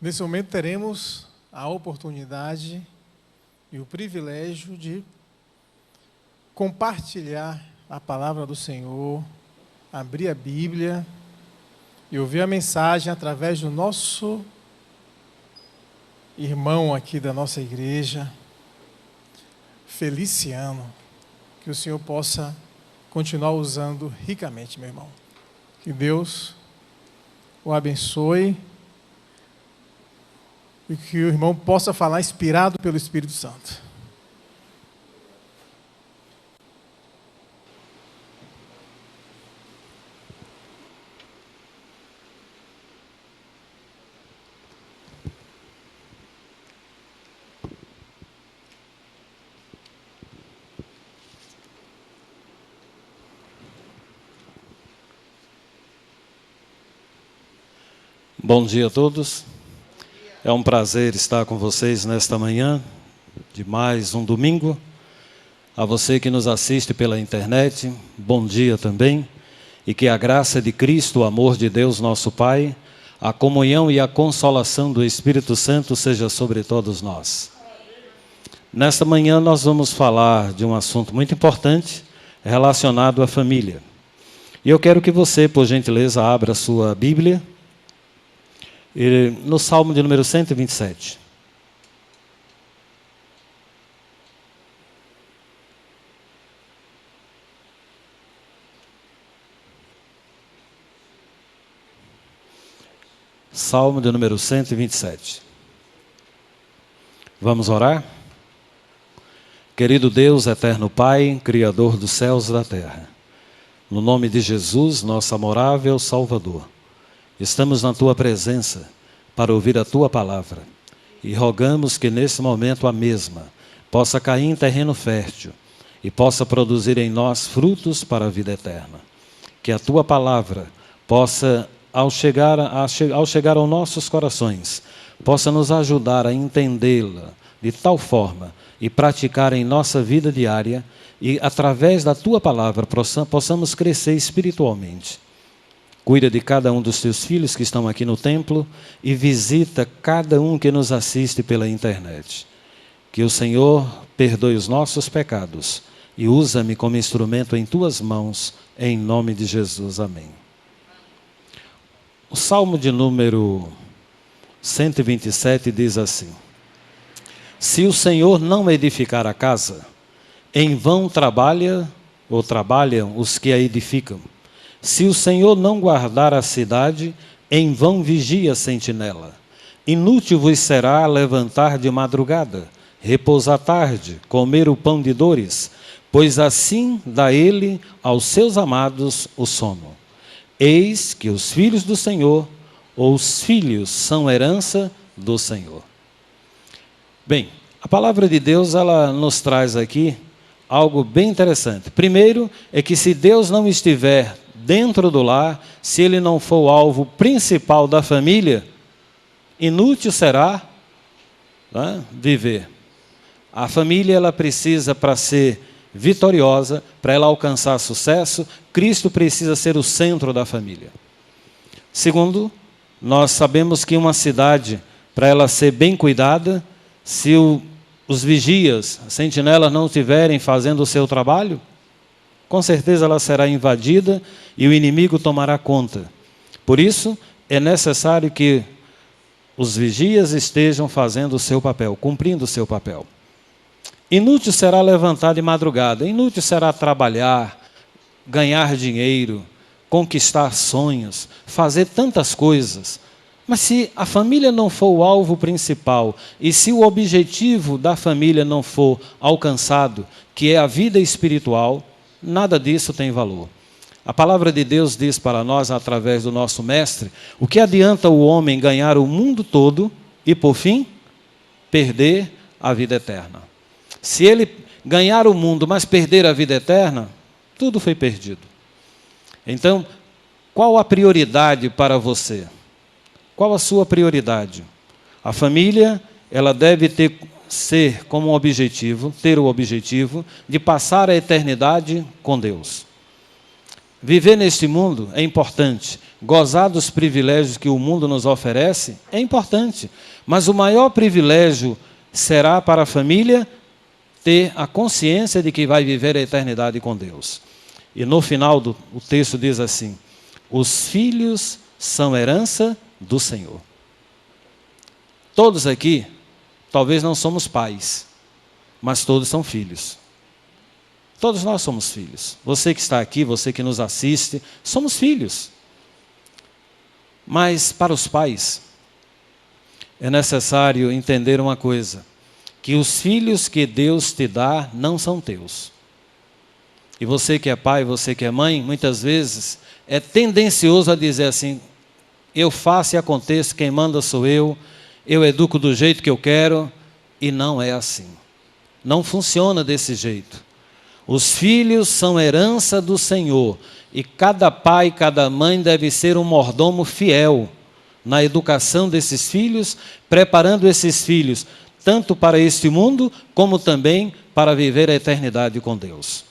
Nesse momento teremos a oportunidade e o privilégio de compartilhar a palavra do Senhor, abrir a Bíblia e ouvir a mensagem através do nosso irmão aqui da nossa igreja, Feliciano. Que o Senhor possa continuar usando ricamente, meu irmão. Que Deus o abençoe e que o irmão possa falar inspirado pelo Espírito Santo. Bom dia a todos. É um prazer estar com vocês nesta manhã de mais um domingo. A você que nos assiste pela internet, bom dia também. E que a graça de Cristo, o amor de Deus nosso Pai, a comunhão e a consolação do Espírito Santo seja sobre todos nós. Nesta manhã nós vamos falar de um assunto muito importante relacionado à família. E eu quero que você, por gentileza, abra a sua Bíblia no Salmo de número 127. Salmo de número 127. Vamos orar? Querido Deus, eterno Pai, Criador dos céus e da terra, no nome de Jesus, nosso amorável Salvador, estamos na Tua presença para ouvir a Tua palavra e rogamos que nesse momento a mesma possa cair em terreno fértil e possa produzir em nós frutos para a vida eterna. Que a Tua palavra possa, ao chegar aos nossos corações, possa nos ajudar a entendê-la de tal forma e praticar em nossa vida diária e através da Tua palavra possamos crescer espiritualmente. Cuida de cada um dos teus filhos que estão aqui no templo e visita cada um que nos assiste pela internet. Que o Senhor perdoe os nossos pecados e usa-me como instrumento em tuas mãos, em nome de Jesus. Amém. O Salmo de número 127 diz assim: Se o Senhor não edificar a casa, em vão trabalham os que a edificam. Se o Senhor não guardar a cidade, em vão vigia a sentinela. Inútil vos será levantar de madrugada, repousar tarde, comer o pão de dores, pois assim dá ele aos seus amados o sono. Eis que os filhos do Senhor, ou os filhos, são herança do Senhor. Bem, a palavra de Deus, ela nos traz aqui algo bem interessante. Primeiro, é que se Deus não estiver dentro do lar, se ele não for o alvo principal da família, inútil será, né, viver. A família, ela precisa, para ser vitoriosa, para ela alcançar sucesso, Cristo precisa ser o centro da família. Segundo, nós sabemos que uma cidade, para ela ser bem cuidada, se os vigias, as sentinelas não estiverem fazendo o seu trabalho, com certeza ela será invadida e o inimigo tomará conta. Por isso, é necessário que os vigias estejam fazendo o seu papel, cumprindo o seu papel. Inútil será levantar de madrugada, inútil será trabalhar, ganhar dinheiro, conquistar sonhos, fazer tantas coisas. Mas se a família não for o alvo principal e se o objetivo da família não for alcançado, que é a vida espiritual, nada disso tem valor. A palavra de Deus diz para nós, através do nosso mestre, o que adianta o homem ganhar o mundo todo e, por fim, perder a vida eterna. Se ele ganhar o mundo, mas perder a vida eterna, tudo foi perdido. Então, qual a prioridade para você? Qual a sua prioridade? A família, ela deve ter o objetivo de passar a eternidade com Deus. Viver neste mundo é importante, gozar dos privilégios que o mundo nos oferece é importante, mas o maior privilégio será para a família ter a consciência de que vai viver a eternidade com Deus. E no final o texto diz assim: os filhos são herança do Senhor. Todos aqui, talvez não somos pais, mas todos são filhos. Todos nós somos filhos. Você que está aqui, você que nos assiste, somos filhos. Mas para os pais, é necessário entender uma coisa: que os filhos que Deus te dá não são teus. E você que é pai, você que é mãe, muitas vezes é tendencioso a dizer assim: eu faço e aconteço, quem manda sou eu educo do jeito que eu quero, e não é assim. Não funciona desse jeito. Os filhos são herança do Senhor, e cada pai, cada mãe deve ser um mordomo fiel na educação desses filhos, preparando esses filhos tanto para este mundo, como também para viver a eternidade com Deus.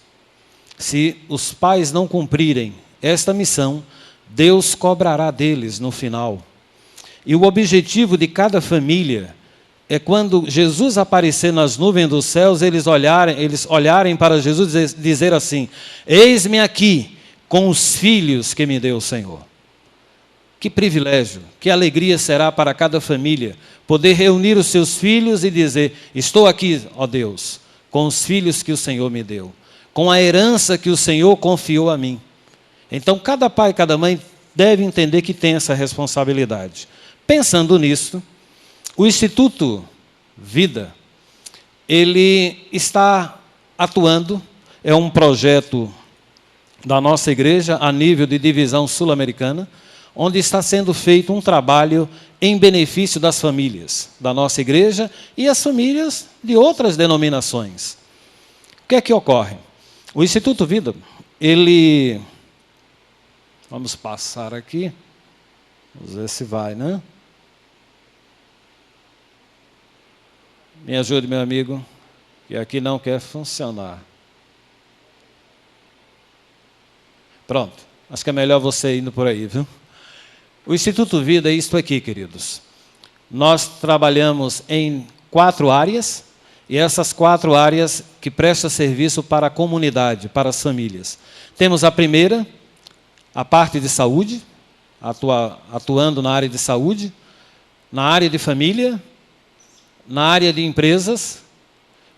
Se os pais não cumprirem esta missão, Deus cobrará deles no final. E o objetivo de cada família é, quando Jesus aparecer nas nuvens dos céus, eles olharem para Jesus e dizer assim: eis-me aqui com os filhos que me deu o Senhor. Que privilégio, que alegria será para cada família poder reunir os seus filhos e dizer: estou aqui, ó Deus, com os filhos que o Senhor me deu, com a herança que o Senhor confiou a mim. Então, cada pai e cada mãe deve entender que tem essa responsabilidade. Pensando nisso, o Instituto Vida, ele está atuando, é um projeto da nossa igreja a nível de divisão sul-americana, onde está sendo feito um trabalho em benefício das famílias da nossa igreja e as famílias de outras denominações. O que é que ocorre? O Instituto Vida, ele... Vamos passar aqui. Vamos ver se vai, né? Me ajude, meu amigo, que aqui não quer funcionar. Pronto. Acho que é melhor você indo por aí, viu? O Instituto Vida é isto aqui, queridos. Nós trabalhamos em 4 áreas, e essas 4 áreas que prestam serviço para a comunidade, para as famílias. Temos a primeira, a parte de saúde, atuando na área de saúde, na área de família, na área de empresas,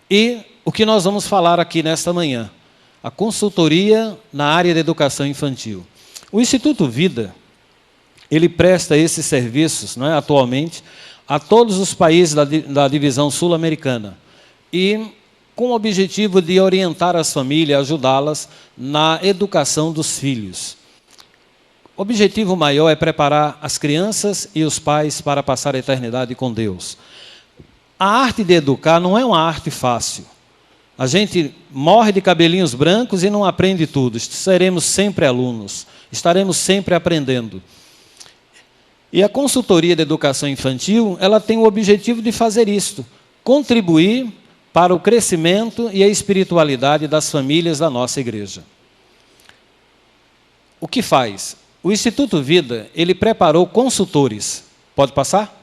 e o que nós vamos falar aqui nesta manhã, a consultoria na área de educação infantil. O Instituto Vida, ele presta esses serviços, não é, atualmente, a todos os países da divisão sul-americana, e com o objetivo de orientar as famílias, ajudá-las na educação dos filhos. O objetivo maior é preparar as crianças e os pais para passar a eternidade com Deus. A arte de educar não é uma arte fácil. A gente morre de cabelinhos brancos e não aprende tudo. Seremos sempre alunos, estaremos sempre aprendendo. E a consultoria de educação infantil, ela tem o objetivo de fazer isto, contribuir para o crescimento e a espiritualidade das famílias da nossa igreja. O que faz? O Instituto Vida, ele preparou consultores. Pode passar?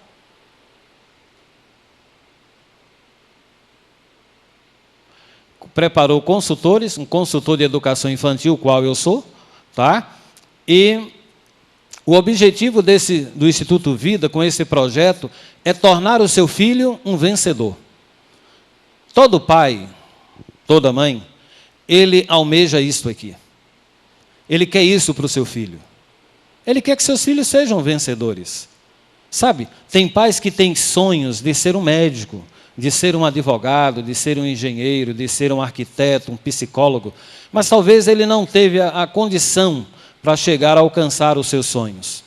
Preparou consultores, um consultor de educação infantil, o qual eu sou, tá? E o objetivo do Instituto Vida, com esse projeto, é tornar o seu filho um vencedor. Todo pai, toda mãe, ele almeja isto aqui. Ele quer isso para o seu filho. Ele quer que seus filhos sejam vencedores. Sabe, tem pais que têm sonhos de ser um médico, de ser um advogado, de ser um engenheiro, de ser um arquiteto, um psicólogo, mas talvez ele não teve a condição para chegar a alcançar os seus sonhos.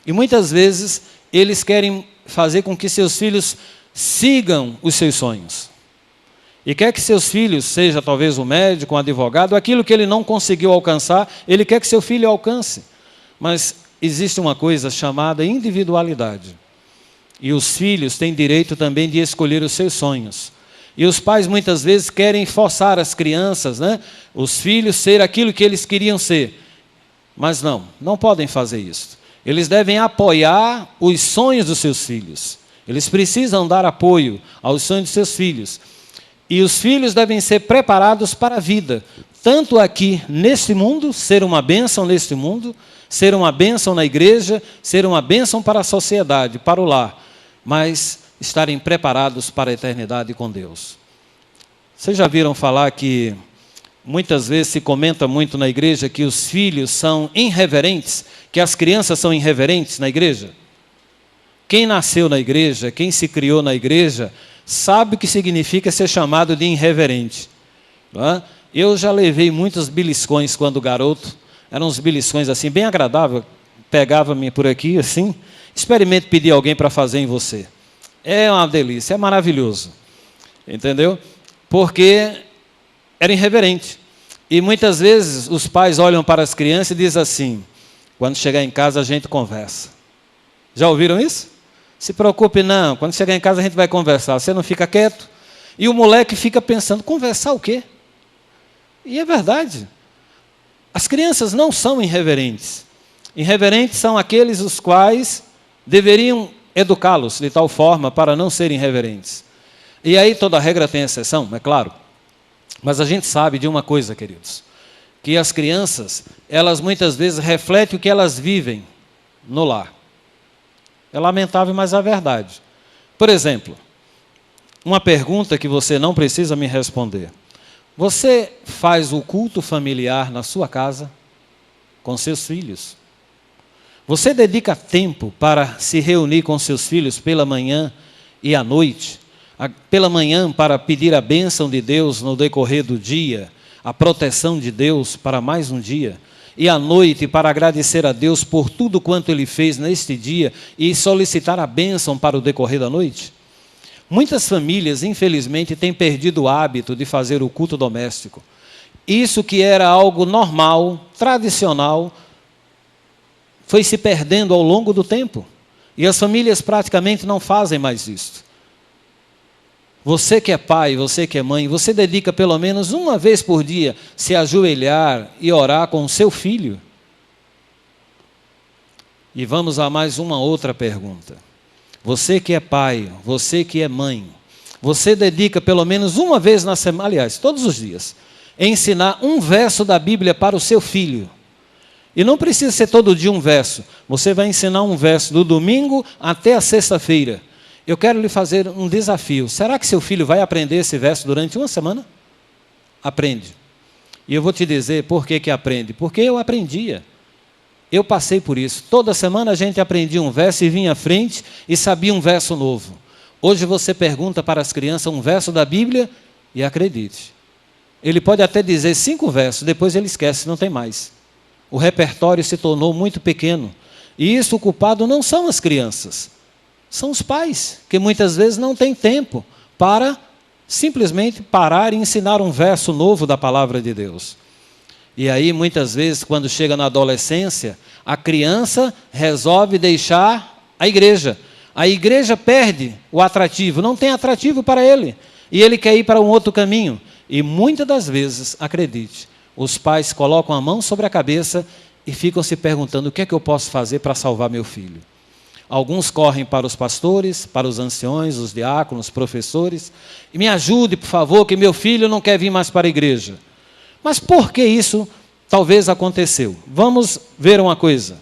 E muitas vezes eles querem fazer com que seus filhos sigam os seus sonhos. E quer que seus filhos, seja talvez um médico, um advogado, aquilo que ele não conseguiu alcançar, ele quer que seu filho alcance. Mas existe uma coisa chamada individualidade. E os filhos têm direito também de escolher os seus sonhos. E os pais muitas vezes querem forçar as crianças, né, os filhos, ser aquilo que eles queriam ser. Mas não podem fazer isso. Eles devem apoiar os sonhos dos seus filhos. Eles precisam dar apoio aos sonhos dos seus filhos. E os filhos devem ser preparados para a vida, tanto aqui neste mundo, ser uma bênção neste mundo, ser uma bênção na igreja, ser uma bênção para a sociedade, para o lar, mas estarem preparados para a eternidade com Deus. Vocês já viram falar que muitas vezes se comenta muito na igreja que os filhos são irreverentes, que as crianças são irreverentes na igreja? Quem nasceu na igreja, quem se criou na igreja, sabe o que significa ser chamado de irreverente. Não é? Eu já levei muitos beliscões quando garoto, eram uns beliscões assim, bem agradável, pegava-me por aqui assim, experimente pedir alguém para fazer em você. É uma delícia, é maravilhoso, entendeu? Porque era irreverente. E muitas vezes os pais olham para as crianças e dizem assim, quando chegar em casa a gente conversa. Já ouviram isso? Se preocupe não, quando chegar em casa a gente vai conversar, você não fica quieto? E o moleque fica pensando, conversar o quê? E é verdade. As crianças não são irreverentes. Irreverentes são aqueles os quais deveriam educá-los de tal forma para não serem irreverentes. E aí toda regra tem exceção, é claro. Mas a gente sabe de uma coisa, queridos, que as crianças, elas muitas vezes refletem o que elas vivem no lar. É lamentável, mas é a verdade. Por exemplo, uma pergunta que você não precisa me responder. Você faz o culto familiar na sua casa, com seus filhos? Você dedica tempo para se reunir com seus filhos pela manhã e à noite? Pela manhã para pedir a bênção de Deus no decorrer do dia, a proteção de Deus para mais um dia? E à noite para agradecer a Deus por tudo quanto Ele fez neste dia e solicitar a bênção para o decorrer da noite? Muitas famílias, infelizmente, têm perdido o hábito de fazer o culto doméstico. Isso que era algo normal, tradicional, foi se perdendo ao longo do tempo. E as famílias praticamente não fazem mais isso. Você que é pai, você que é mãe, você dedica pelo menos uma vez por dia se ajoelhar e orar com o seu filho? E vamos a mais uma outra pergunta. Você que é pai, você que é mãe, você dedica pelo menos uma vez na semana, aliás, todos os dias, ensinar um verso da Bíblia para o seu filho? E não precisa ser todo dia um verso. Você vai ensinar um verso do domingo até a sexta-feira. Eu quero lhe fazer um desafio. Será que seu filho vai aprender esse verso durante uma semana? Aprende. E eu vou te dizer por que aprende. Porque eu aprendia. Eu passei por isso. Toda semana a gente aprendia um verso e vinha à frente e sabia um verso novo. Hoje você pergunta para as crianças um verso da Bíblia e acredite. Ele pode até dizer 5 versos, depois ele esquece, não tem mais. O repertório se tornou muito pequeno. E isso o culpado não são as crianças. São os pais, que muitas vezes não têm tempo para simplesmente parar e ensinar um verso novo da palavra de Deus. E aí, muitas vezes, quando chega na adolescência, a criança resolve deixar a igreja. A igreja perde o atrativo, não tem atrativo para ele. E ele quer ir para um outro caminho. E muitas das vezes, acredite, os pais colocam a mão sobre a cabeça e ficam se perguntando o que é que eu posso fazer para salvar meu filho. Alguns correm para os pastores, para os anciões, os diáconos, os professores. E me ajude, por favor, que meu filho não quer vir mais para a igreja. Mas por que isso talvez aconteceu? Vamos ver uma coisa.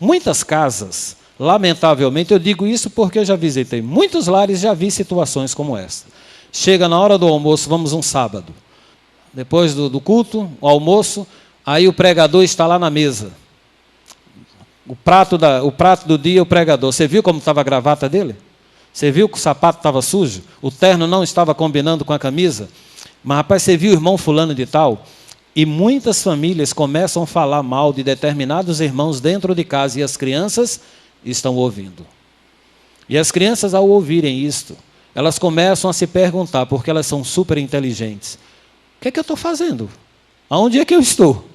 Muitas casas, lamentavelmente, eu digo isso porque eu já visitei muitos lares, já vi situações como essa. Chega na hora do almoço, vamos um sábado. Depois do culto, o almoço, aí o pregador está lá na mesa. O prato do dia, o pregador. Você viu como estava a gravata dele? Você viu que o sapato estava sujo? O terno não estava combinando com a camisa? Mas, rapaz, você viu o irmão fulano de tal? E muitas famílias começam a falar mal de determinados irmãos dentro de casa e as crianças estão ouvindo. E as crianças, ao ouvirem isto, elas começam a se perguntar, porque elas são super inteligentes: o que é que eu estou fazendo? Aonde é que eu estou?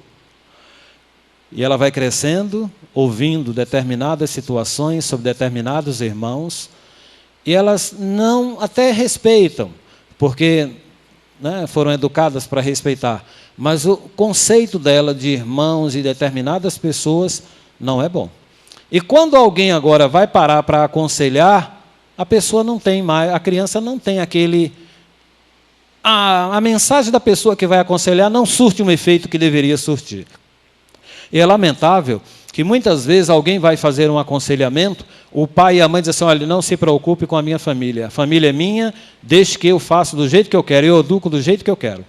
E ela vai crescendo, ouvindo determinadas situações sobre determinados irmãos, e elas não até respeitam, porque foram educadas para respeitar, mas o conceito dela de irmãos e determinadas pessoas não é bom. E quando alguém agora vai parar para aconselhar, a pessoa não tem mais, a criança não tem aquele... A mensagem da pessoa que vai aconselhar não surte um efeito que deveria surtir. E é lamentável que muitas vezes alguém vai fazer um aconselhamento, o pai e a mãe dizem assim, olha, não se preocupe com a minha família. A família é minha, deixe que eu faça do jeito que eu quero, eu educo do jeito que eu quero.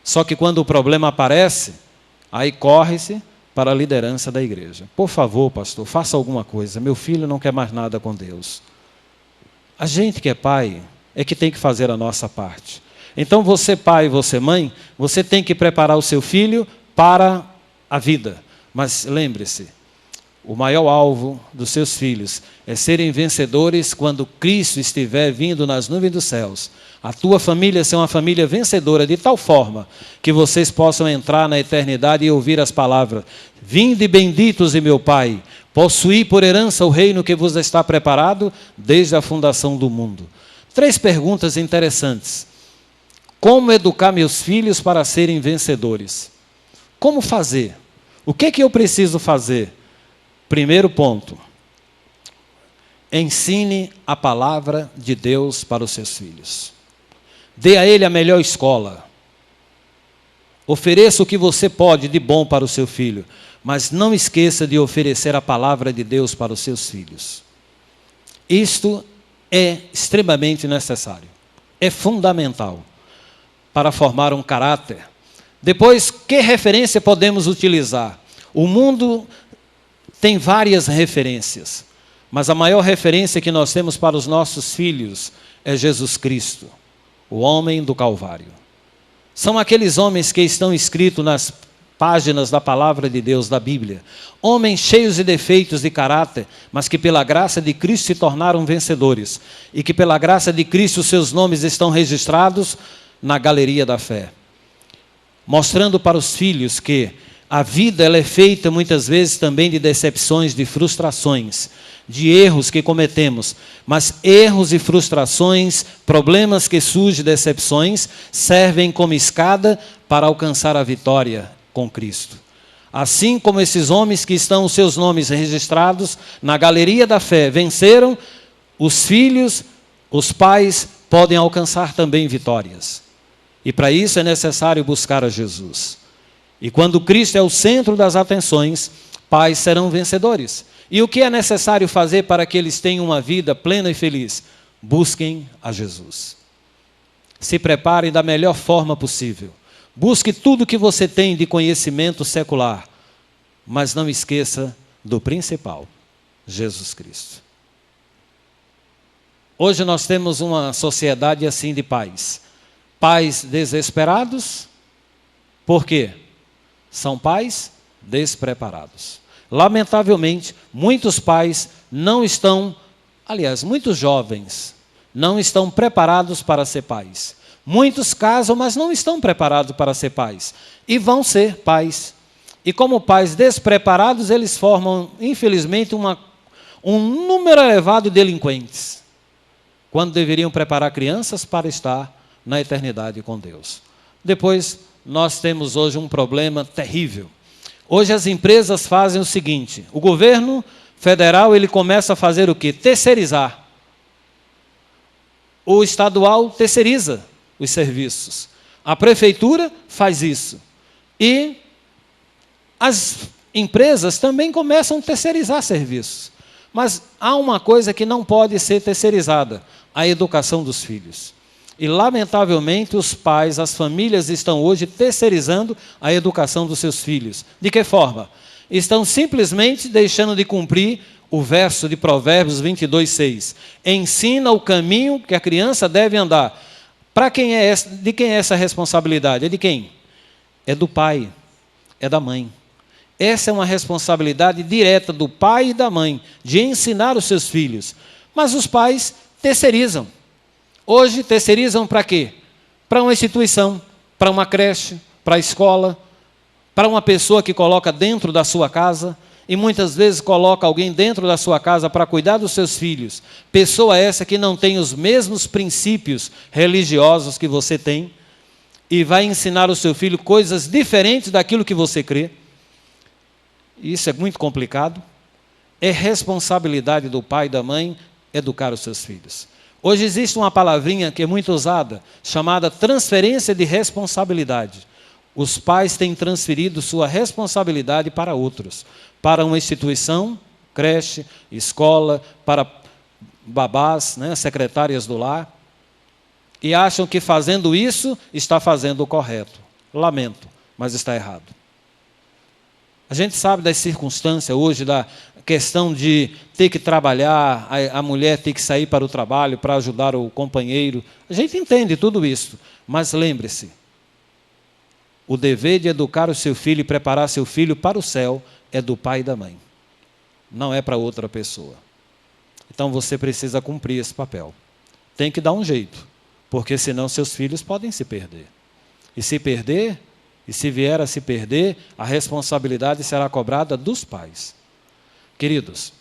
Só que quando o problema aparece, aí corre-se para a liderança da igreja. Por favor, pastor, faça alguma coisa. Meu filho não quer mais nada com Deus. A gente que é pai é que tem que fazer a nossa parte. Então você pai, você mãe, você tem que preparar o seu filho para a vida. Mas lembre-se, o maior alvo dos seus filhos é serem vencedores quando Cristo estiver vindo nas nuvens dos céus. A tua família ser uma família vencedora de tal forma que vocês possam entrar na eternidade e ouvir as palavras: vinde benditos de meu Pai, possuí por herança o reino que vos está preparado desde a fundação do mundo. 3 perguntas interessantes. Como educar meus filhos para serem vencedores? Como fazer? O que eu preciso fazer? Primeiro ponto. Ensine a palavra de Deus para os seus filhos. Dê a ele a melhor escola. Ofereça o que você pode de bom para o seu filho, mas não esqueça de oferecer a palavra de Deus para os seus filhos. Isto é extremamente necessário. É fundamental para formar um caráter. Depois, que referência podemos utilizar? O mundo tem várias referências, mas a maior referência que nós temos para os nossos filhos é Jesus Cristo, o homem do Calvário. São aqueles homens que estão escritos nas páginas da palavra de Deus, da Bíblia. Homens cheios de defeitos de caráter, mas que pela graça de Cristo se tornaram vencedores. E que pela graça de Cristo seus nomes estão registrados na galeria da fé. Mostrando para os filhos que a vida ela é feita muitas vezes também de decepções, de frustrações, de erros que cometemos. Mas erros e frustrações, problemas que surgem, decepções, servem como escada para alcançar a vitória com Cristo. Assim como esses homens que estão os seus nomes registrados na galeria da fé venceram, os filhos, os pais podem alcançar também vitórias. E para isso é necessário buscar a Jesus. E quando Cristo é o centro das atenções, pais serão vencedores. E o que é necessário fazer para que eles tenham uma vida plena e feliz? Busquem a Jesus. Se preparem da melhor forma possível. Busque tudo que você tem de conhecimento secular, mas não esqueça do principal, Jesus Cristo. Hoje nós temos uma sociedade assim de pais. Pais desesperados, por quê? São pais despreparados. Lamentavelmente, muitos pais não estão, aliás, muitos jovens não estão preparados para ser pais. Muitos casam, mas não estão preparados para ser pais. E vão ser pais. E como pais despreparados, eles formam, infelizmente, um número elevado de delinquentes. Quando deveriam preparar crianças para estar na eternidade com Deus. Depois, nós temos hoje um problema terrível. Hoje as empresas fazem o seguinte, o governo federal ele começa a fazer o quê? Terceirizar. O estadual terceiriza os serviços. A prefeitura faz isso. E as empresas também começam a terceirizar serviços. Mas há uma coisa que não pode ser terceirizada, a educação dos filhos. E, lamentavelmente, os pais, as famílias estão hoje terceirizando a educação dos seus filhos. De que forma? Estão simplesmente deixando de cumprir o verso de Provérbios 22:6. Ensina o caminho que a criança deve andar. De quem é essa responsabilidade? É de quem? É do pai, é da mãe. Essa é uma responsabilidade direta do pai e da mãe, de ensinar os seus filhos. Mas os pais terceirizam. Hoje terceirizam para quê? Para uma instituição, para uma creche, para a escola, para uma pessoa que coloca dentro da sua casa, e muitas vezes coloca alguém dentro da sua casa para cuidar dos seus filhos. Pessoa essa que não tem os mesmos princípios religiosos que você tem, e vai ensinar o seu filho coisas diferentes daquilo que você crê. Isso é muito complicado. é responsabilidade do pai e da mãe educar os seus filhos. Hoje existe uma palavrinha que é muito usada, chamada transferência de responsabilidade. Os pais têm transferido sua responsabilidade para outros, para uma instituição, creche, escola, para babás, né, secretárias do lar, e acham que fazendo isso está fazendo o correto. Lamento, mas está errado. A gente sabe das circunstâncias hoje, da questão de ter que trabalhar, a mulher ter que sair para o trabalho para ajudar o companheiro. A gente entende tudo isso, mas lembre-se, o dever de educar o seu filho e preparar seu filho para o céu é do pai e da mãe, não é para outra pessoa. Então você precisa cumprir esse papel. Tem que dar um jeito, porque senão seus filhos podem se perder. E se perder, e se vier a se perder, a responsabilidade será cobrada dos pais. Queridos,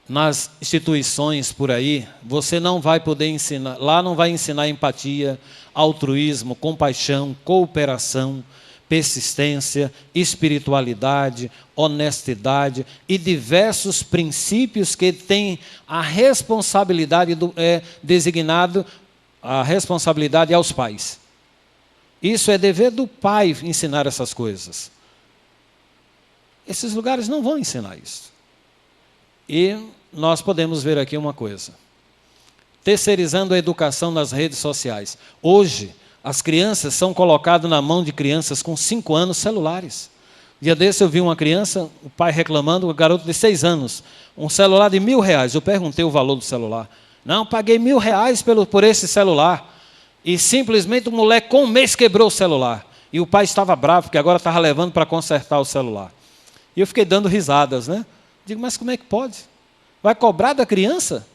nas instituições por aí, você não vai poder ensinar, lá não vai ensinar empatia, altruísmo, compaixão, cooperação, persistência, espiritualidade, honestidade e diversos princípios que têm a responsabilidade designado, a responsabilidade aos pais. Isso é dever do pai ensinar essas coisas. Esses lugares não vão ensinar isso. E nós podemos ver aqui uma coisa. Terceirizando a educação nas redes sociais. Hoje, as crianças são colocadas na mão de crianças com 5 anos celulares. Dia desse eu vi uma criança, o pai reclamando, um garoto de 6 anos, um celular de R$1.000. Eu perguntei o valor do celular. Não, paguei R$1.000 por esse celular. E simplesmente o moleque com um mês quebrou o celular. E o pai estava bravo, porque agora estava levando para consertar o celular. E eu fiquei dando risadas, né? Digo, mas como é que pode? Vai cobrar da criança?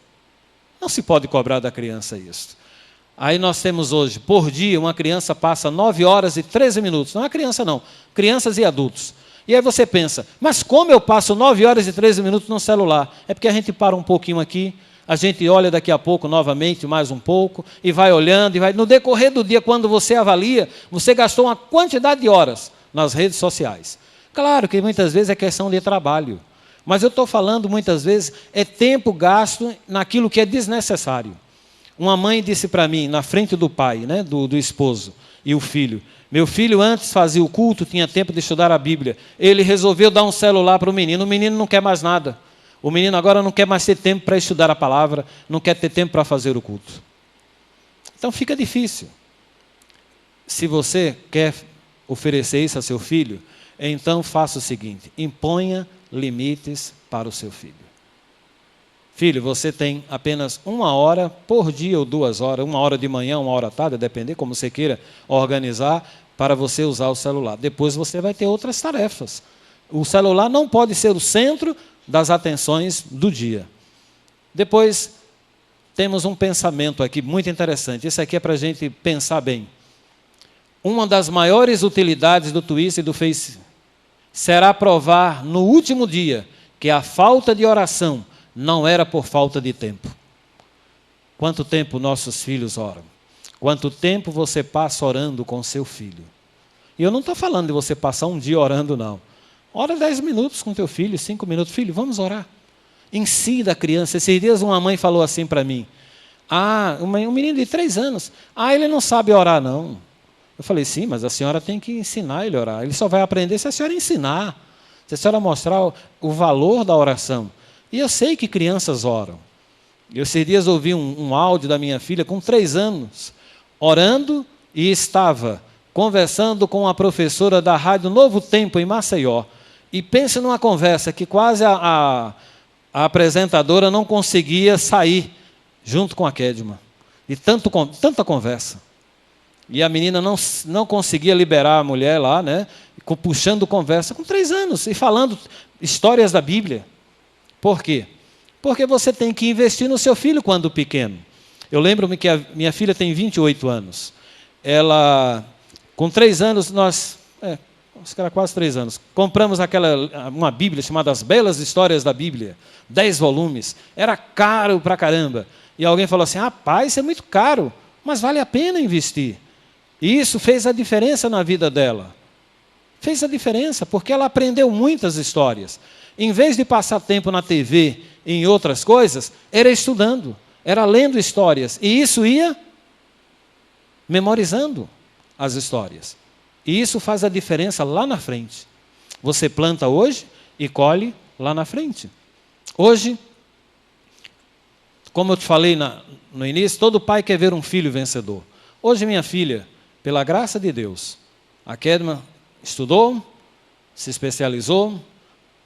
Não se pode cobrar da criança isso. Aí nós temos hoje, por dia, uma criança passa 9 horas e 13 minutos. Não é criança não, crianças e adultos. E aí você pensa, mas como eu passo 9 horas e 13 minutos no celular? É porque a gente para um pouquinho aqui, a gente olha daqui a pouco novamente, mais um pouco, e vai olhando, e vai. No decorrer do dia, quando você avalia, você gastou uma quantidade de horas nas redes sociais. Claro que muitas vezes é questão de trabalho, mas eu estou falando muitas vezes é tempo gasto naquilo que é desnecessário. Uma mãe disse para mim, na frente do pai, né, do esposo e o filho, meu filho antes fazia o culto, tinha tempo de estudar a Bíblia, ele resolveu dar um celular para o menino não quer mais nada. O menino agora não quer mais ter tempo para estudar a palavra, não quer ter tempo para fazer o culto. Então fica difícil. Se você quer oferecer isso a seu filho, então faça o seguinte, imponha limites para o seu filho. Filho, você tem apenas 1 hora por dia ou 2 horas, 1 hora de manhã, 1 hora à tarde, a depender como você queira organizar, para você usar o celular. Depois você vai ter outras tarefas. O celular não pode ser o centro das atenções do dia. Depois, temos um pensamento aqui muito interessante. Isso aqui é para a gente pensar bem. Uma das maiores utilidades do Twitter e do Face será provar no último dia que a falta de oração não era por falta de tempo. Quanto tempo nossos filhos oram? Quanto tempo você passa orando com seu filho? E eu não estou falando de você passar um dia orando, não. Ora 10 minutos com teu filho, 5 minutos. Filho, vamos orar. Ensina a criança. Esses dias uma mãe falou assim para mim. Um menino de 3 anos. Ele não sabe orar, não. Eu falei, sim, mas a senhora tem que ensinar ele a orar. Ele só vai aprender se a senhora ensinar. Se a senhora mostrar o valor da oração. E eu sei que crianças oram. Esses dias ouvi um áudio da minha filha com 3 anos, orando e estava conversando com a professora da Rádio Novo Tempo, em Maceió. E pense numa conversa que quase a apresentadora não conseguia sair junto com a Kedma. E tanta conversa. E a menina não conseguia liberar a mulher lá, né, puxando conversa com 3 anos e falando histórias da Bíblia. Por quê? Porque você tem que investir no seu filho quando pequeno. Eu lembro-me que a minha filha tem 28 anos. Ela, com 3 anos, acho que era quase 3 anos, compramos uma Bíblia chamada As Belas Histórias da Bíblia, 10 volumes. Era caro pra caramba. E alguém falou assim, rapaz, isso é muito caro, mas vale a pena investir. E isso fez a diferença na vida dela. Fez a diferença, porque ela aprendeu muitas histórias. em vez de passar tempo na TV e em outras coisas, era estudando, era lendo histórias. E isso ia memorizando as histórias. E isso faz a diferença lá na frente. Você planta hoje e colhe lá na frente. Hoje, como eu te falei no início, todo pai quer ver um filho vencedor. Hoje minha filha, pela graça de Deus, a Kedma estudou, se especializou,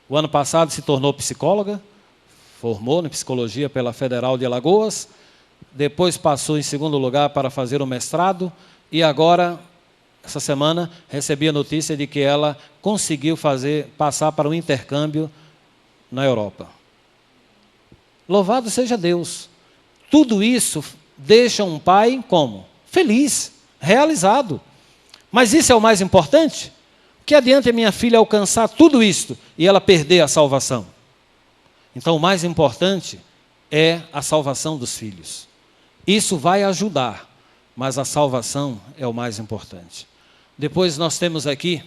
o ano passado se tornou psicóloga, formou em psicologia pela Federal de Alagoas, depois passou em segundo lugar para fazer o mestrado e agora, essa semana, recebi a notícia de que ela conseguiu passar para um intercâmbio na Europa. Louvado seja Deus. Tudo isso deixa um pai como? Feliz, realizado. Mas isso é o mais importante? Que adianta minha filha alcançar tudo isto e ela perder a salvação? Então o mais importante é a salvação dos filhos. Isso vai ajudar, mas a salvação é o mais importante. Depois nós temos aqui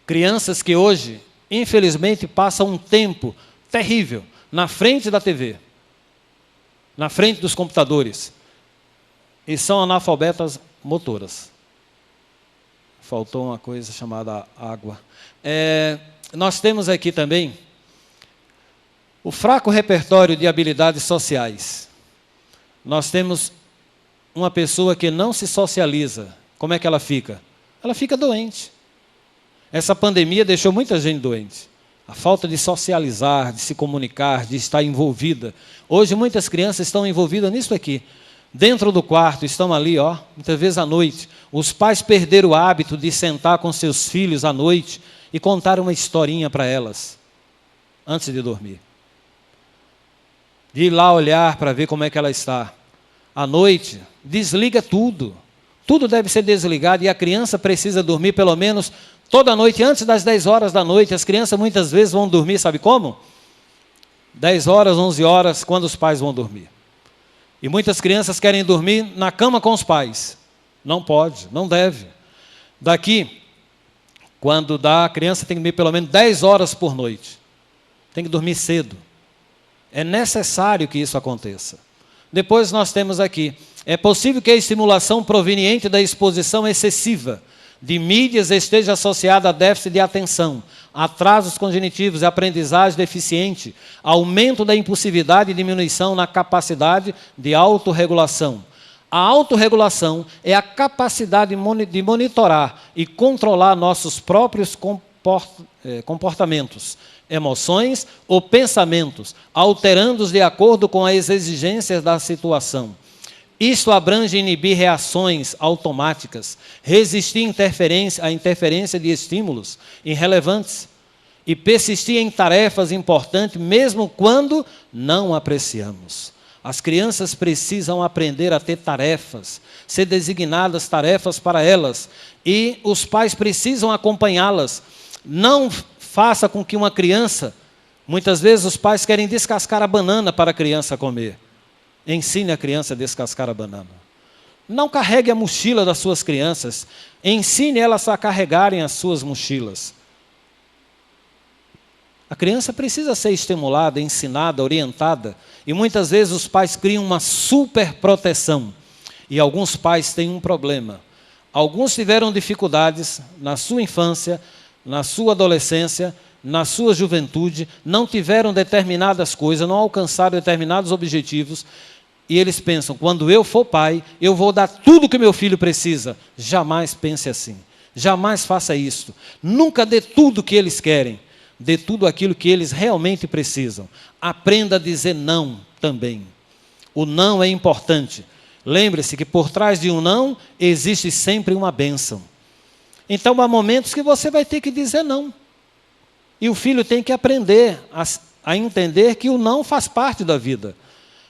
crianças que hoje, infelizmente, passam um tempo terrível na frente da TV, na frente dos computadores, e são analfabetas motoras. Faltou uma coisa chamada água. Nós temos aqui também o fraco repertório de habilidades sociais. Nós temos uma pessoa que não se socializa. Como é que ela fica? Ela fica doente. Essa pandemia deixou muita gente doente. A falta de socializar, de se comunicar, de estar envolvida. Hoje muitas crianças estão envolvidas nisso aqui. Dentro do quarto, estão ali, muitas vezes à noite. Os pais perderam o hábito de sentar com seus filhos à noite e contar uma historinha para elas, antes de dormir. De ir lá olhar para ver como é que ela está. À noite, desliga tudo. Tudo deve ser desligado e a criança precisa dormir pelo menos toda noite, antes das 10 horas da noite. As crianças muitas vezes vão dormir, sabe como? 10 horas, 11 horas, quando os pais vão dormir. E muitas crianças querem dormir na cama com os pais. Não pode, não deve. Daqui, quando dá, a criança tem que dormir pelo menos 10 horas por noite. Tem que dormir cedo. É necessário que isso aconteça. Depois nós temos aqui, é possível que a estimulação proveniente da exposição excessiva de mídias esteja associada a déficit de atenção, atrasos cognitivos e aprendizagem deficiente, aumento da impulsividade e diminuição na capacidade de autorregulação. A autorregulação é a capacidade de monitorar e controlar nossos próprios comportamentos, emoções ou pensamentos, alterando-os de acordo com as exigências da situação. Isto abrange inibir reações automáticas, resistir à interferência de estímulos irrelevantes e persistir em tarefas importantes, mesmo quando não apreciamos. As crianças precisam aprender a ter tarefas, ser designadas tarefas para elas, e os pais precisam acompanhá-las. Não faça com que uma criança, muitas vezes os pais querem descascar a banana para a criança comer. Ensine a criança a descascar a banana. Não carregue a mochila das suas crianças. Ensine elas a carregarem as suas mochilas. A criança precisa ser estimulada, ensinada, orientada. E muitas vezes os pais criam uma superproteção. E alguns pais têm um problema. Alguns tiveram dificuldades na sua infância, na sua adolescência, na sua juventude, não tiveram determinadas coisas, não alcançaram determinados objetivos, e eles pensam, quando eu for pai, eu vou dar tudo que meu filho precisa. Jamais pense assim. Jamais faça isso. Nunca dê tudo o que eles querem. Dê tudo aquilo que eles realmente precisam. Aprenda a dizer não também. O não é importante. Lembre-se que por trás de um não, existe sempre uma bênção. Então há momentos que você vai ter que dizer não. E o filho tem que aprender a entender que o não faz parte da vida.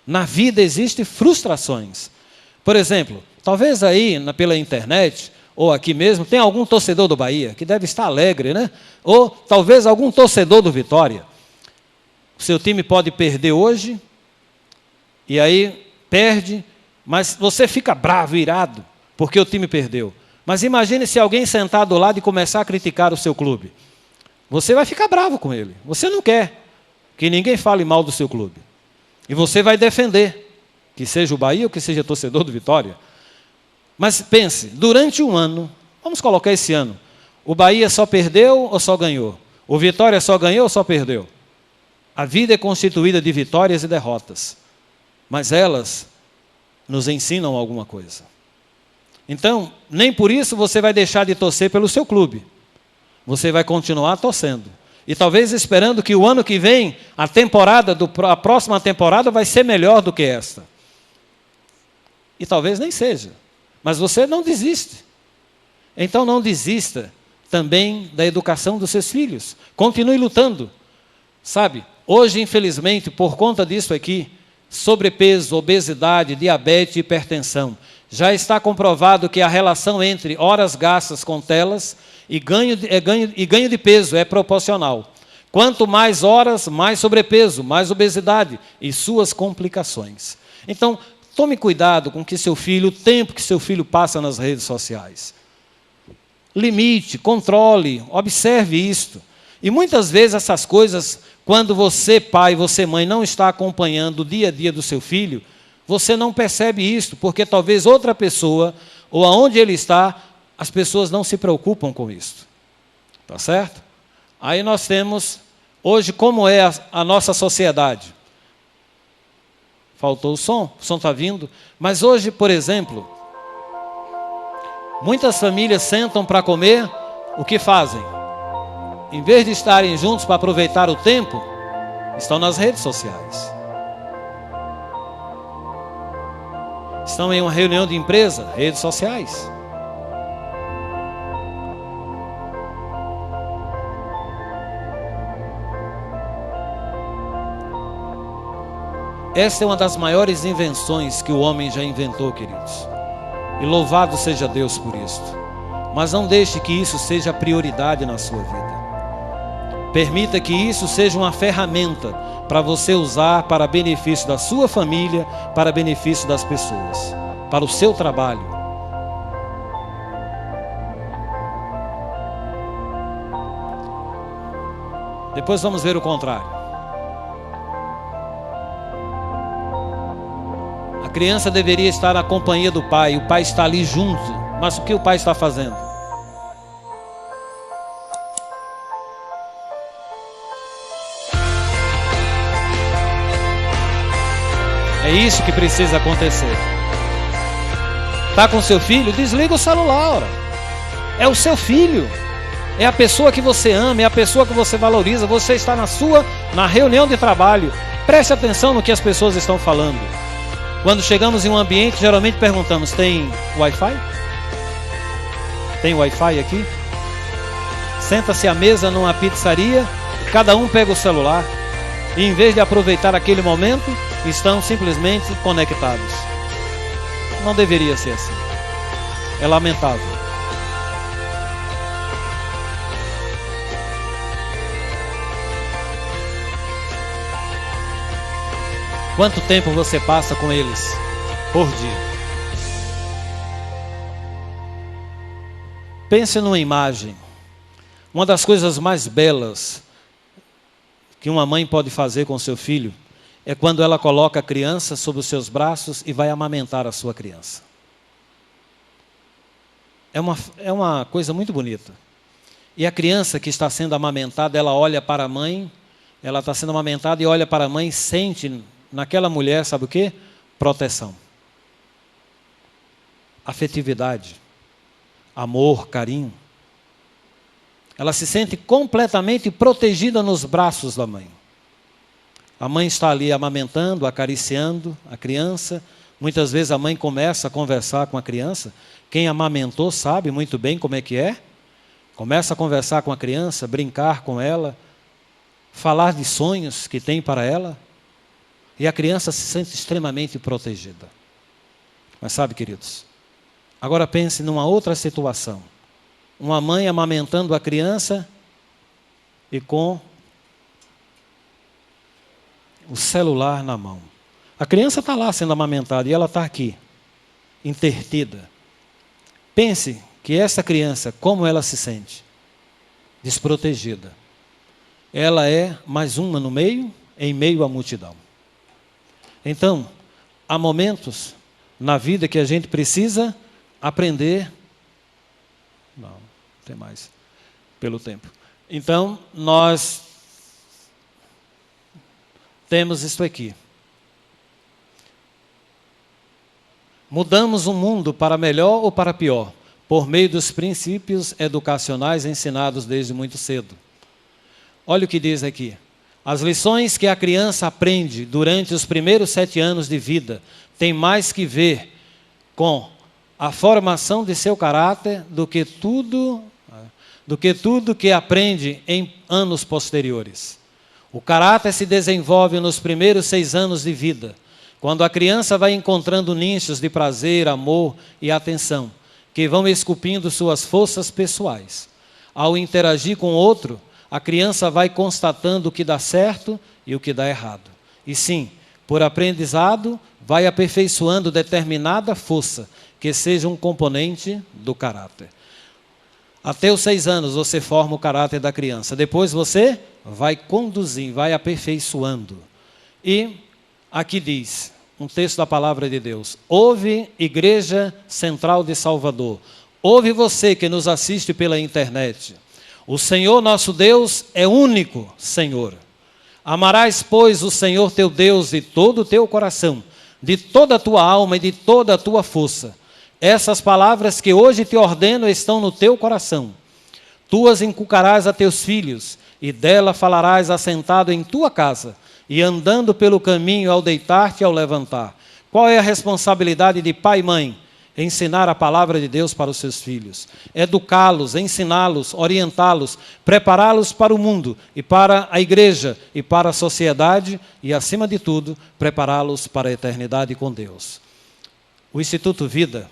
Na vida existem frustrações. Por exemplo, talvez aí pela internet, ou aqui mesmo, tem algum torcedor do Bahia, que deve estar alegre, né? Ou talvez algum torcedor do Vitória. O seu time pode perder hoje, e aí perde, mas você fica bravo, irado, porque o time perdeu. Mas imagine se alguém sentar do lado e começar a criticar o seu clube. você vai ficar bravo com ele. Você não quer que ninguém fale mal do seu clube. E você vai defender, que seja o Bahia ou que seja torcedor do Vitória. Mas pense, durante um ano, vamos colocar esse ano, o Bahia só perdeu ou só ganhou? O Vitória só ganhou ou só perdeu? A vida é constituída de vitórias e derrotas, mas elas nos ensinam alguma coisa. Então, nem por isso você vai deixar de torcer pelo seu clube. Você vai continuar torcendo. E talvez esperando que o ano que vem, a próxima temporada vai ser melhor do que esta. E talvez nem seja. Mas você não desiste. Então não desista também da educação dos seus filhos. Continue lutando. Sabe, hoje, infelizmente, por conta disso aqui, sobrepeso, obesidade, diabetes e hipertensão, já está comprovado que a relação entre horas gastas com telas e ganho de peso é proporcional. Quanto mais horas, mais sobrepeso, mais obesidade e suas complicações. Então, tome cuidado com o tempo que seu filho passa nas redes sociais. Limite, controle, observe isto. E muitas vezes essas coisas, quando você, pai, você, mãe, não está acompanhando o dia a dia do seu filho, você não percebe isso, porque talvez outra pessoa, ou aonde ele está, as pessoas não se preocupam com isso. Tá certo? Aí nós temos, hoje, como é a nossa sociedade. Faltou o som está vindo. Mas hoje, por exemplo, muitas famílias sentam para comer, o que fazem? Em vez de estarem juntos para aproveitar o tempo, estão nas redes sociais. Estão em uma reunião de empresa, redes sociais. Esta é uma das maiores invenções que o homem já inventou, queridos. E louvado seja Deus por isto. Mas não deixe que isso seja a prioridade na sua vida. Permita que isso seja uma ferramenta para você usar para benefício da sua família, para benefício das pessoas, para o seu trabalho. Depois vamos ver o contrário. A criança deveria estar na companhia do pai, o pai está ali junto, mas o que o pai está fazendo? É isso que precisa acontecer. Está com seu filho? Desliga o celular. Ora. É o seu filho. É a pessoa que você ama, é a pessoa que você valoriza. Você está na reunião de trabalho. Preste atenção no que as pessoas estão falando. Quando chegamos em um ambiente, geralmente perguntamos, tem Wi-Fi? Tem Wi-Fi aqui? Senta-se à mesa numa pizzaria, cada um pega o celular. E em vez de aproveitar aquele momento, estão simplesmente conectados. Não deveria ser assim. É lamentável. Quanto tempo você passa com eles por dia? Pense numa imagem. Uma das coisas mais belas que uma mãe pode fazer com seu filho é quando ela coloca a criança sobre os seus braços e vai amamentar a sua criança. É uma coisa muito bonita. E a criança que está sendo amamentada, ela olha para a mãe, ela está sendo amamentada e olha para a mãe, sente naquela mulher, sabe o quê? Proteção. Afetividade. Amor, carinho. Ela se sente completamente protegida nos braços da mãe. A mãe está ali amamentando, acariciando a criança. Muitas vezes a mãe começa a conversar com a criança. Quem amamentou sabe muito bem como é que é. Começa a conversar com a criança, brincar com ela, falar de sonhos que tem para ela. E a criança se sente extremamente protegida. Mas sabe, queridos, agora pense numa outra situação. Uma mãe amamentando a criança e com o celular na mão. A criança está lá sendo amamentada e ela está aqui, intertida. Pense que essa criança, como ela se sente? Desprotegida. ela é mais uma no meio, em meio à multidão. Então, há momentos na vida que a gente precisa aprender. Não tem mais, pelo tempo. Então, nós temos isso aqui. Mudamos o mundo para melhor ou para pior, por meio dos princípios educacionais ensinados desde muito cedo. Olha o que diz aqui. As lições que a criança aprende durante os primeiros 7 anos de vida têm mais que ver com a formação de seu caráter do que tudo que aprende em anos posteriores. O caráter se desenvolve nos primeiros 6 anos de vida, quando a criança vai encontrando nichos de prazer, amor e atenção, que vão esculpindo suas forças pessoais. Ao interagir com o outro, a criança vai constatando o que dá certo e o que dá errado. E sim, por aprendizado, vai aperfeiçoando determinada força, que seja um componente do caráter. Até os 6 anos você forma o caráter da criança. Depois você vai conduzindo, vai aperfeiçoando. E aqui diz, um texto da palavra de Deus. Ouve, Igreja Central de Salvador. Ouve você que nos assiste pela internet. O Senhor nosso Deus é único Senhor. Amarás, pois, o Senhor teu Deus de todo o teu coração, de toda a tua alma e de toda a tua força. Essas palavras que hoje te ordeno estão no teu coração. Tu as inculcarás a teus filhos, e dela falarás assentado em tua casa, e andando pelo caminho ao deitar-te e ao levantar. Qual é a responsabilidade de pai e mãe? Ensinar a palavra de Deus para os seus filhos. Educá-los, ensiná-los, orientá-los, prepará-los para o mundo, e para a igreja, e para a sociedade, e acima de tudo, prepará-los para a eternidade com Deus. O Instituto Vida,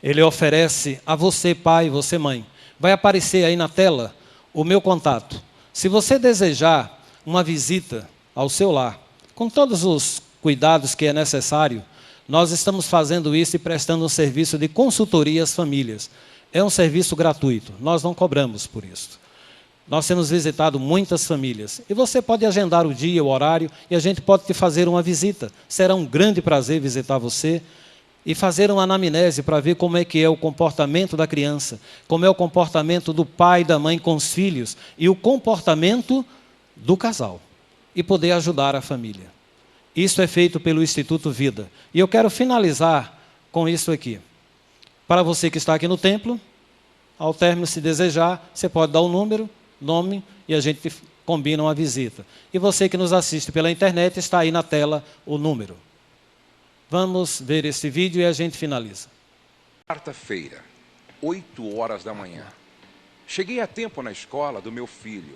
ele oferece a você, pai, você, mãe. Vai aparecer aí na tela o meu contato. Se você desejar uma visita ao seu lar, com todos os cuidados que é necessário, nós estamos fazendo isso e prestando um serviço de consultoria às famílias. É um serviço gratuito, nós não cobramos por isso. Nós temos visitado muitas famílias. E você pode agendar o dia, o horário, e a gente pode te fazer uma visita. Será um grande prazer visitar você e fazer uma anamnese para ver como é que é o comportamento da criança, como é o comportamento do pai e da mãe com os filhos, e o comportamento do casal, e poder ajudar a família. Isso é feito pelo Instituto Vida. E eu quero finalizar com isso aqui. Para você que está aqui no templo, ao término, se desejar, você pode dar o número, nome, e a gente combina uma visita. E você que nos assiste pela internet, está aí na tela o número. Vamos ver esse vídeo e a gente finaliza. Quarta-feira, 8 horas da manhã. Cheguei a tempo na escola do meu filho.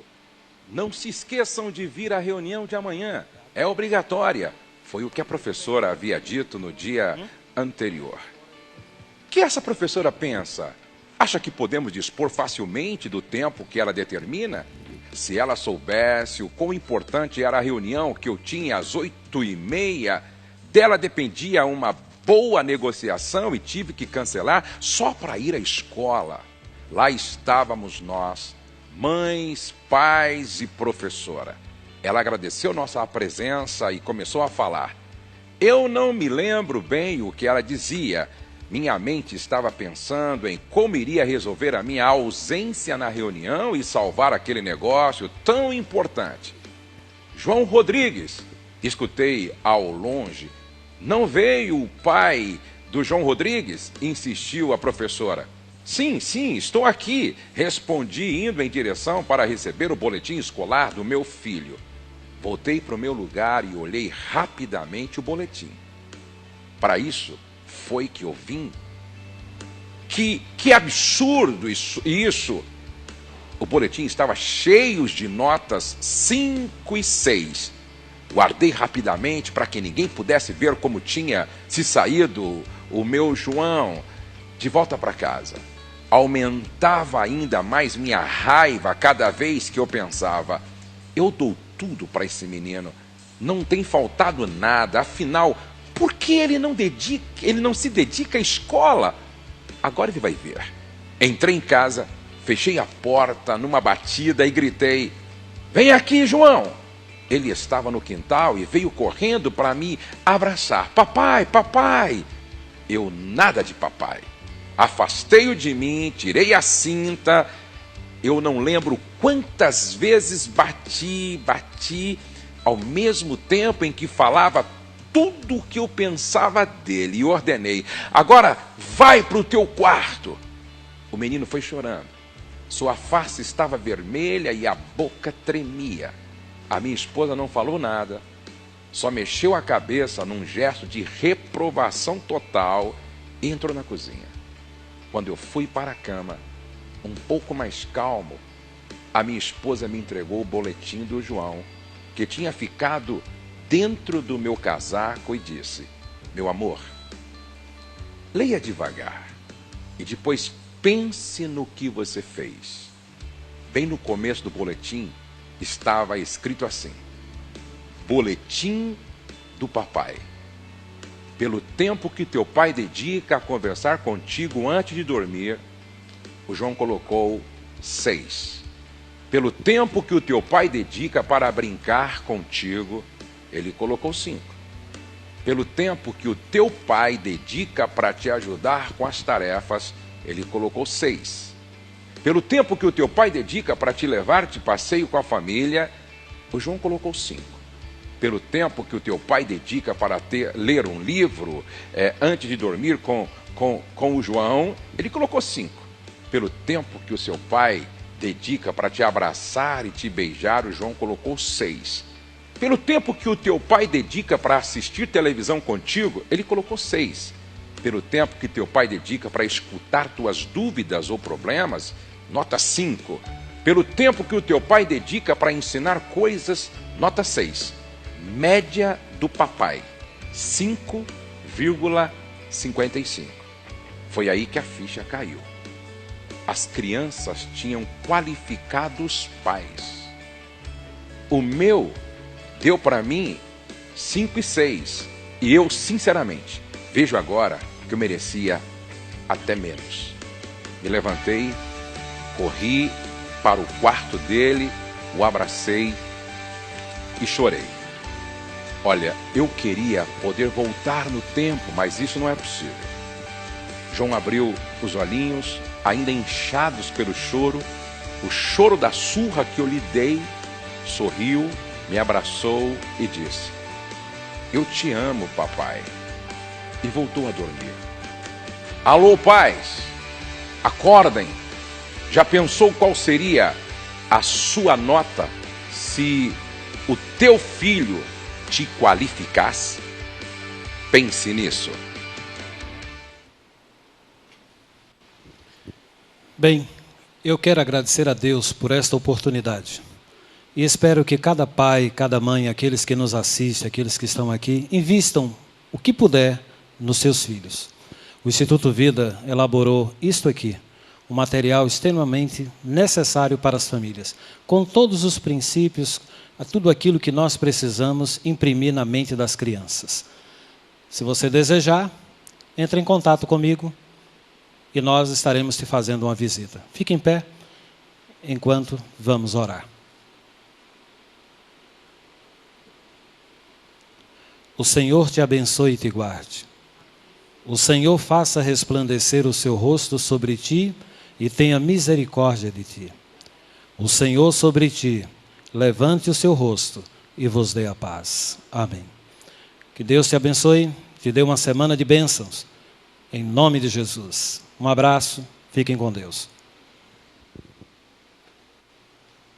Não se esqueçam de vir à reunião de amanhã. É obrigatória. Foi o que a professora havia dito no dia anterior. O que essa professora pensa? Acha que podemos dispor facilmente do tempo que ela determina? Se ela soubesse o quão importante era a reunião que eu tinha às 8h30, dela dependia uma boa negociação e tive que cancelar só para ir à escola. Lá estávamos nós, mães, pais e professora. Ela agradeceu nossa presença e começou a falar. Eu não me lembro bem o que ela dizia. Minha mente estava pensando em como iria resolver a minha ausência na reunião e salvar aquele negócio tão importante. João Rodrigues, escutei ao longe. Não veio o pai do João Rodrigues? Insistiu a professora. Sim, estou aqui, respondi indo em direção para receber o boletim escolar do meu filho. Voltei para o meu lugar e olhei rapidamente o boletim. Para isso, foi que eu vim. Que absurdo isso! O boletim estava cheio de notas 5 e 6. Guardei rapidamente para que ninguém pudesse ver como tinha se saído o meu João. De volta para casa. Aumentava ainda mais minha raiva cada vez que eu pensava. Eu dou tudo para esse menino. Não tem faltado nada. Afinal, por que ele não se dedica à escola? Agora ele vai ver. Entrei em casa, fechei a porta numa batida e gritei: Vem aqui, João. Ele estava no quintal e veio correndo para me abraçar. Papai, papai. Eu nada de papai. Afastei-o de mim, tirei a cinta. Eu não lembro quantas vezes bati ao mesmo tempo em que falava tudo o que eu pensava dele e ordenei: agora vai para o teu quarto. O menino foi chorando. Sua face estava vermelha e a boca tremia. A minha esposa não falou nada, só mexeu a cabeça num gesto de reprovação total e entrou na cozinha. Quando eu fui para a cama, um pouco mais calmo, a minha esposa me entregou o boletim do João, que tinha ficado dentro do meu casaco, e disse: meu amor, leia devagar e depois pense no que você fez. Bem no começo do boletim estava escrito assim: boletim do papai. Pelo tempo que teu pai dedica a conversar contigo antes de dormir, o João colocou 6. Pelo tempo que o teu pai dedica para brincar contigo, ele colocou 5. Pelo tempo que o teu pai dedica para te ajudar com as tarefas, ele colocou 6. Pelo tempo que o teu pai dedica para te levar de passeio com a família, o João colocou 5. Pelo tempo que o teu pai dedica para ler um livro antes de dormir com o João, ele colocou 5. Pelo tempo que o seu pai dedica para te abraçar e te beijar, o João colocou 6. Pelo tempo que o teu pai dedica para assistir televisão contigo, ele colocou 6. Pelo tempo que teu pai dedica para escutar tuas dúvidas ou problemas, nota 5. Pelo tempo que o teu pai dedica para ensinar coisas, nota 6. Média do papai, 5,55. Foi aí que a ficha caiu. As crianças tinham qualificado os pais. O meu deu para mim 5 e 6. E eu, sinceramente, vejo agora que eu merecia até menos. Me levantei, corri para o quarto dele, o abracei e chorei. Olha, eu queria poder voltar no tempo, mas isso não é possível. João abriu os olhinhos, ainda inchados pelo choro, o choro da surra que eu lhe dei, sorriu, me abraçou e disse: eu te amo, papai. E voltou a dormir. Alô, pais, acordem. Já pensou qual seria a sua nota se o teu filho te qualificasse? Pense nisso. Bem, eu quero agradecer a Deus por esta oportunidade. E espero que cada pai, cada mãe, aqueles que nos assistem, aqueles que estão aqui, invistam o que puder nos seus filhos. O Instituto Vida elaborou isto aqui, um material extremamente necessário para as famílias, com todos os princípios, tudo aquilo que nós precisamos imprimir na mente das crianças. Se você desejar, entre em contato comigo e nós estaremos te fazendo uma visita. Fique em pé enquanto vamos orar. O Senhor te abençoe e te guarde. O Senhor faça resplandecer o seu rosto sobre ti e tenha misericórdia de ti. O Senhor sobre ti levante o seu rosto e vos dê a paz. Amém. Que Deus te abençoe, te dê uma semana de bênçãos. Em nome de Jesus. Um abraço, fiquem com Deus.